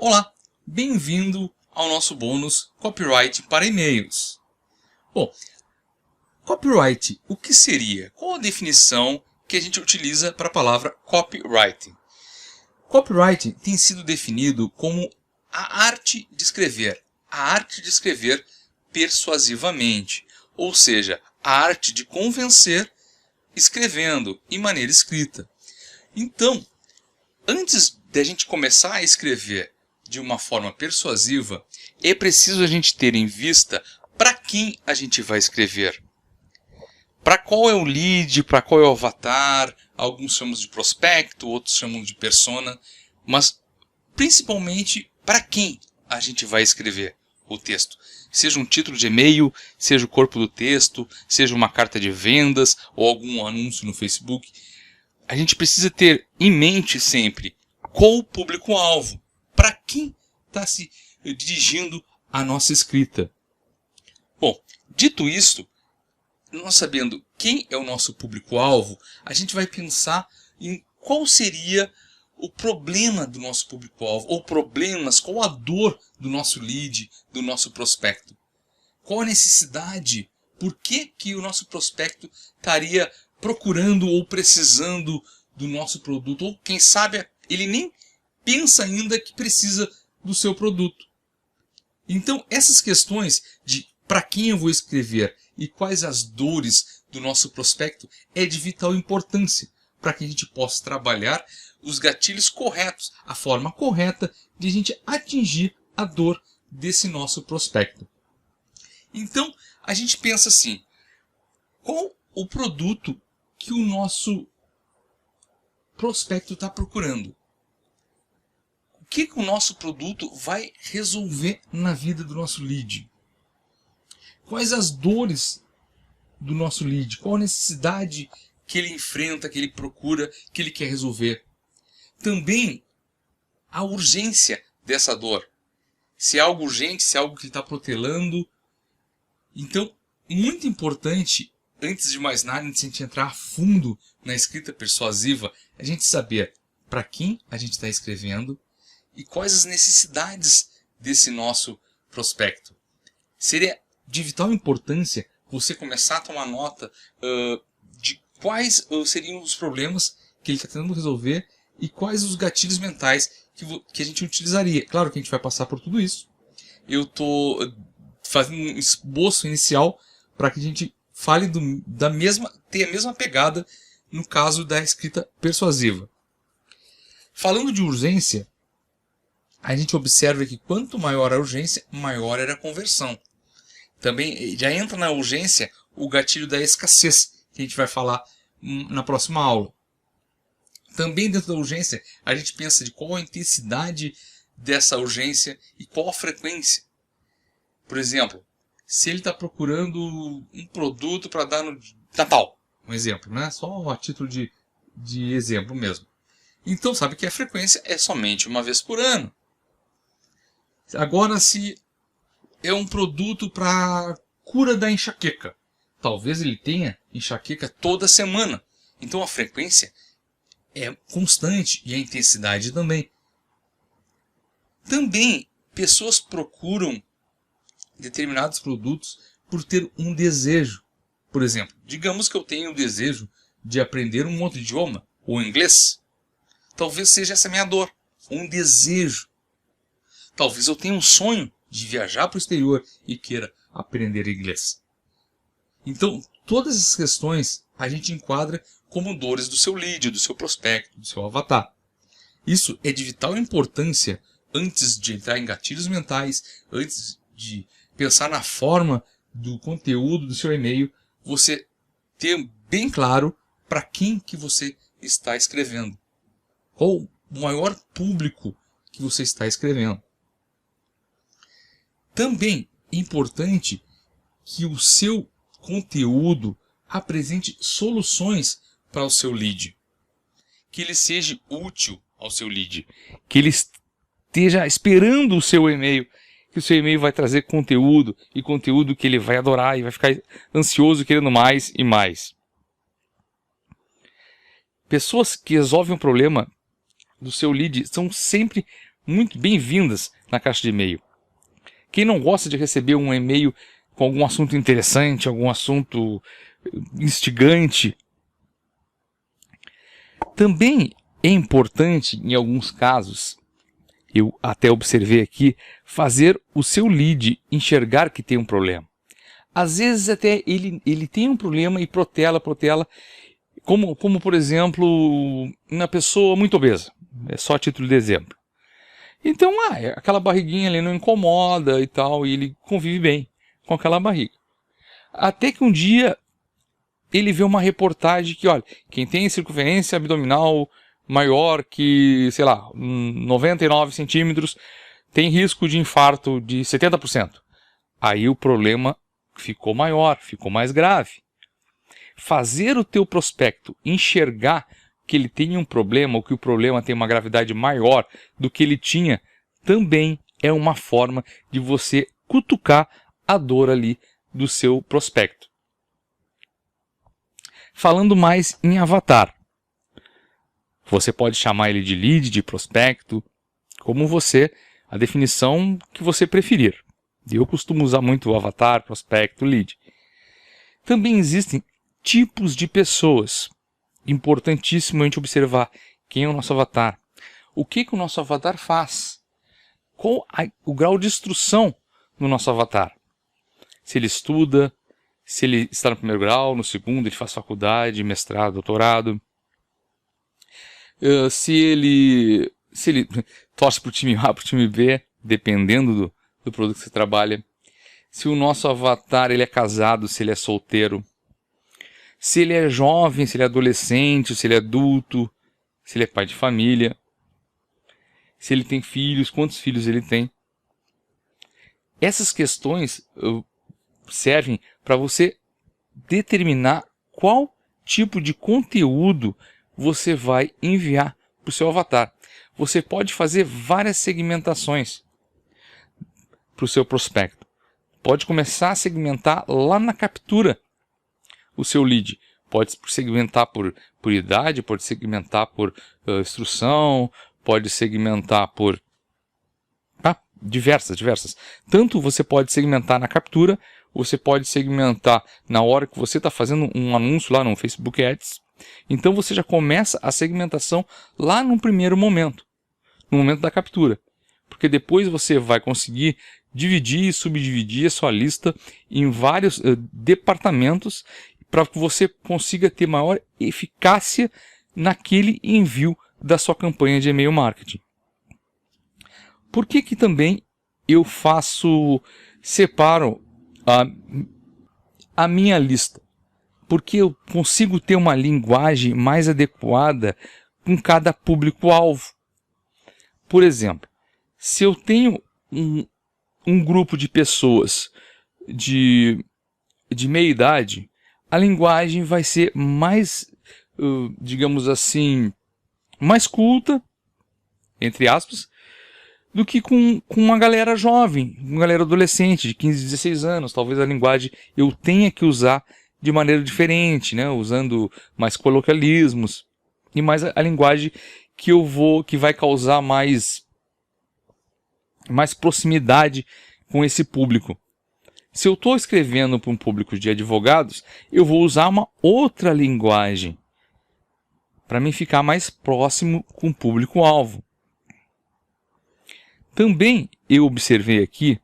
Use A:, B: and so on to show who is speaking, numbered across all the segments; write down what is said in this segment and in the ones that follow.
A: Olá, bem-vindo ao nosso bônus Copyright para e-mails. Bom, copyright, o que seria? Qual a definição que a gente utiliza para a palavra copywriting? Copyright tem sido definido como a arte de escrever persuasivamente, ou seja, a arte de convencer escrevendo em maneira escrita. Então, antes de a gente começar a escrever de uma forma persuasiva, é preciso a gente ter em vista para quem a gente vai escrever. Para qual é o lead, para qual é o avatar, alguns chamam de prospecto, outros chamam de persona, mas principalmente para quem a gente vai escrever o texto. Seja um título de e-mail, seja o corpo do texto, seja uma carta de vendas ou algum anúncio no Facebook. A gente precisa ter em mente sempre qual o público-alvo, para quem está se dirigindo a nossa escrita. Bom, dito isto, nós sabendo quem é o nosso público-alvo, a gente vai pensar em qual seria o problema do nosso público-alvo, ou problemas, qual a dor do nosso lead, do nosso prospecto. Qual a necessidade, por que o nosso prospecto estaria procurando ou precisando do nosso produto, ou quem sabe ele nem pensa ainda que precisa do seu produto. Então, essas questões de para quem eu vou escrever e quais as dores do nosso prospecto é de vital importância para que a gente possa trabalhar os gatilhos corretos, a forma correta de a gente atingir a dor desse nosso prospecto. Então, a gente pensa assim, qual o produto que o nosso prospecto está procurando? O que o nosso produto vai resolver na vida do nosso lead? Quais as dores do nosso lead? Qual a necessidade que ele enfrenta, que ele procura, que ele quer resolver? Também a urgência dessa dor. Se é algo urgente, se é algo que ele está protelando. Então, muito importante, antes de mais nada, antes de a gente entrar a fundo na escrita persuasiva, a gente saber para quem a gente está escrevendo e quais as necessidades desse nosso prospecto. Seria de vital importância você começar a tomar nota de quais seriam os problemas que ele está tentando resolver e quais os gatilhos mentais que a gente utilizaria. Claro que a gente vai passar por tudo isso. Eu estou fazendo um esboço inicial para que a gente fale tenha a mesma pegada no caso da escrita persuasiva. Falando de urgência, a gente observa que quanto maior a urgência, maior era a conversão. Também já entra na urgência o gatilho da escassez, que a gente vai falar na próxima aula. Também dentro da urgência, a gente pensa de qual a intensidade dessa urgência e qual a frequência. Por exemplo, se ele está procurando um produto para dar no Natal, um exemplo, né? Só a título de exemplo mesmo. Então sabe que a frequência é somente uma vez por ano. Agora, se é um produto para cura da enxaqueca, talvez ele tenha enxaqueca toda semana. Então a frequência é constante e a intensidade também. Também pessoas procuram determinados produtos por ter um desejo. Por exemplo, digamos que eu tenho o desejo de aprender um outro idioma, o inglês. Talvez seja essa minha dor, um desejo. Talvez eu tenha um sonho de viajar para o exterior e queira aprender inglês. Então, todas essas questões a gente enquadra como dores do seu lead, do seu prospecto, do seu avatar. Isso é de vital importância antes de entrar em gatilhos mentais, antes de pensar na forma do conteúdo do seu e-mail, você ter bem claro para quem que você está escrevendo. Qual o maior público que você está escrevendo. Também é importante que o seu conteúdo apresente soluções para o seu lead. Que ele seja útil ao seu lead. Que ele esteja esperando o seu e-mail. Que o seu e-mail vai trazer conteúdo e conteúdo que ele vai adorar e vai ficar ansioso querendo mais e mais. Pessoas que resolvem um problema do seu lead são sempre
B: muito bem-vindas na caixa de e-mail. Quem não gosta de receber um e-mail com algum assunto interessante, algum assunto instigante? Também é importante, em alguns casos, eu até observei aqui, fazer o seu lead enxergar que tem um problema. Às vezes até ele tem um problema e protela, como por exemplo, uma pessoa muito obesa. É só título de exemplo. Então, aquela barriguinha ali não incomoda e tal, e ele convive bem com aquela barriga. Até que um dia ele vê uma reportagem que, olha, quem tem circunferência abdominal maior que, sei lá, 99 centímetros tem risco de infarto de 70%. Aí o problema ficou maior, ficou mais grave. Fazer o teu prospecto enxergar que ele tem um problema ou que o problema tem uma gravidade maior do que ele tinha, também é uma forma de você cutucar a dor ali do seu prospecto. Falando mais em avatar, você pode chamar ele de lead, de prospecto, a definição que você preferir. Eu costumo usar muito o avatar, prospecto, lead. Também existem tipos de pessoas. Importantíssimo a gente observar quem é o nosso avatar. O que o nosso avatar faz? Qual o grau de instrução no nosso avatar? Se ele estuda, se ele está no primeiro grau, no segundo, ele faz faculdade, mestrado, doutorado. Se ele torce para o time A, para o time B, dependendo do produto que você trabalha. Se o nosso avatar ele é casado, se ele é solteiro. Se ele é jovem, se ele é adolescente, se ele é adulto, se ele é pai de família. Se ele tem filhos, quantos filhos ele tem. Essas questões servem para você determinar qual tipo de conteúdo você vai enviar para o seu avatar. Você pode fazer várias segmentações para o seu prospecto. Pode começar a segmentar lá na captura o seu lead. Pode segmentar por idade, pode segmentar por instrução, pode segmentar por diversas. Tanto você pode segmentar na captura, você pode segmentar na hora que você está fazendo um anúncio lá no Facebook Ads. Então você já começa a segmentação lá no primeiro momento, no momento da captura. Porque depois você vai conseguir dividir e subdividir a sua lista em vários departamentos para que você consiga ter maior eficácia naquele envio da sua campanha de e-mail marketing. Por que também eu separo a minha lista? Porque eu consigo ter uma linguagem mais adequada com cada público-alvo. Por exemplo, se eu tenho um grupo de pessoas de meia idade, a linguagem vai ser mais, digamos assim, mais culta, entre aspas, do que com uma galera jovem, uma galera adolescente, de 15, 16 anos. Talvez a linguagem eu tenha que usar de maneira diferente, né? Usando mais coloquialismos e mais a linguagem que vai causar mais proximidade com esse público. Se eu estou escrevendo para um público de advogados, eu vou usar uma outra linguagem para mim ficar mais próximo com o público-alvo. Também eu observei aqui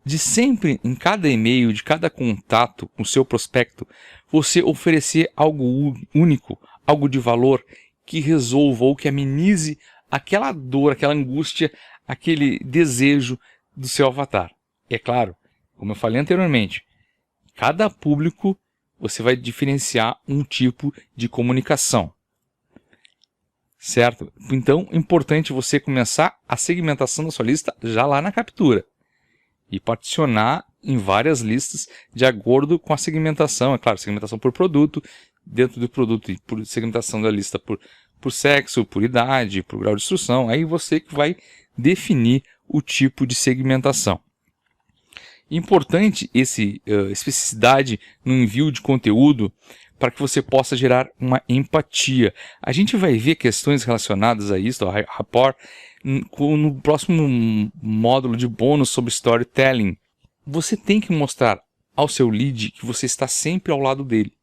B: de sempre, em cada e-mail, de cada contato com o seu prospecto, você oferecer algo único, algo de valor que resolva ou que amenize aquela dor, aquela angústia, aquele desejo do seu avatar. E é claro, como eu falei anteriormente, cada público você vai diferenciar um tipo de comunicação. Certo? Então, é importante você começar a segmentação da sua lista já lá na captura. E particionar em várias listas de acordo com a segmentação. É claro, segmentação por produto, dentro do produto, e por segmentação da lista por sexo, por idade, por grau de instrução. Aí você que vai definir o tipo de segmentação. Importante essa especificidade no envio de conteúdo, para que você possa gerar uma empatia. A gente vai ver questões relacionadas a isso, ao rapport, no próximo módulo de bônus sobre storytelling. Você tem que mostrar ao seu lead que você está sempre ao lado dele,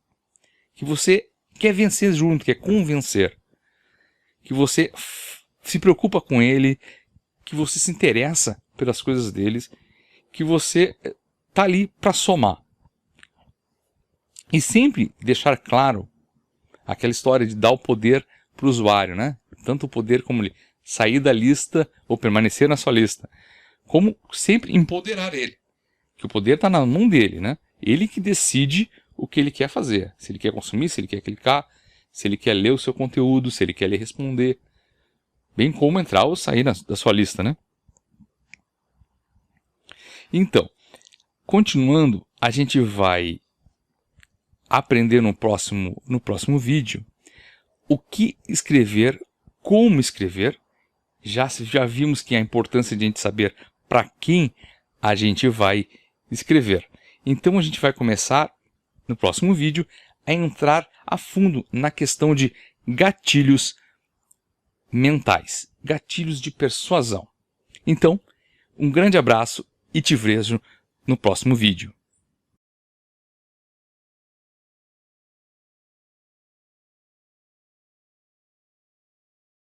B: que você quer vencer junto, quer convencer, que você se preocupa com ele, que você se interessa pelas coisas deles, que você está ali para somar. E sempre deixar claro aquela história de dar o poder para o usuário, né? Tanto o poder como ele sair da lista ou permanecer na sua lista, como sempre empoderar ele. Que o poder está na mão dele, né? Ele que decide o que ele quer fazer. Se ele quer consumir, se ele quer clicar, se ele quer ler o seu conteúdo, se ele quer ler responder. Bem como entrar ou sair da sua lista, né? Então, continuando, a gente vai aprender no próximo vídeo o que escrever, como escrever. Já vimos que a importância de a gente saber para quem a gente vai escrever. Então a gente vai começar no próximo vídeo a entrar a fundo na questão de gatilhos mentais, gatilhos de persuasão. Então, um grande abraço e te vejo no próximo vídeo.